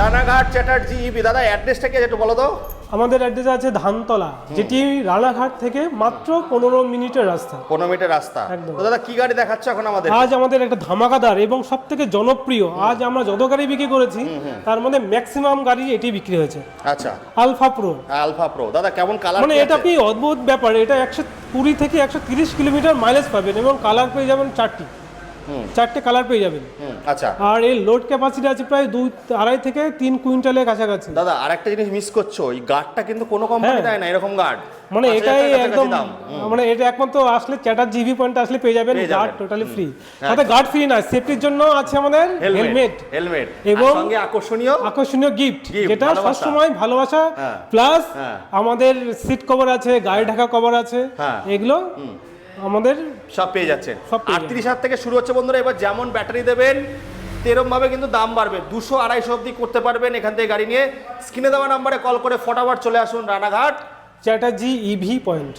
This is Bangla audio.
রানাঘাট চ্যাটার্জি ইভি। দাদা অ্যাড্রেসটা কি একটু বলো তো। আমাদের অ্যাড্রেস আছে ধানতলা, যেটি রানাঘাট থেকে মাত্র 15 মিনিটের রাস্তা। 15 মিনিটের রাস্তা। একদম। তো দাদা কি গাড়ি দেখাচ্ছ এখন আমাদের? আজ আমাদের একটা ধামাকাদার এবং সব থেকে জনপ্রিয়, আজ আমরা যত গাড়ি বিক্রি করেছি তার মধ্যে ম্যাক্সিমাম গাড়ি এটি বিক্রি হয়েছে। আচ্ছা, আলফা প্রো। Alpha pro. দাদা কেমন কালার? মানে এটা আপনি অদ্ভুত ব্যাপার, এটা 120 থেকে 130 কিলোমিটার মাইলেজ পাবেন এবং কালার পেয়ে যাবেন চারটে কালার পেয়ে যাবেন। আচ্ছা। আর এর লোড ক্যাপাসিটি আছে প্রায় 2.5 থেকে 3 কুইন্টালের কাছাকাছি। দাদা আরেকটা জিনিস মিস করছো, এই গার্ডটা কিন্তু কোনো কোম্পানি দেয় না এরকম গার্ড। মানে এটাই একদম, মানে এটা একমাত্র আসলে চ্যাটার্জি ইভি পয়েন্ট আসলে পেয়ে যাবেন গার্ড টোটালি ফ্রি। সাথে গার্ড ফ্রি না, সেফটির জন্য আছে আমাদের হেলমেট এবং সঙ্গে আকর্ষণীয় গিফট, যেটা সবসময় ভালোবাসা প্লাস আমাদের সিট কভার আছে, গায়ে ঢাকা কভার আছে, এগুলো আমাদের সব পেয়ে যাচ্ছেন। 38,000 থেকে শুরু হচ্ছে বন্ধুরা। এবার যেমন ব্যাটারি দেবেন তেরম ভাবে কিন্তু দাম বাড়বে, 200-250 অবধি করতে পারবেন এখান থেকে গাড়ি নিয়ে। স্ক্রিনে দেওয়া নাম্বারে কল করে ফটাফট চলে আসুন রানাঘাট চ্যাটার্জি ইভি পয়েন্ট।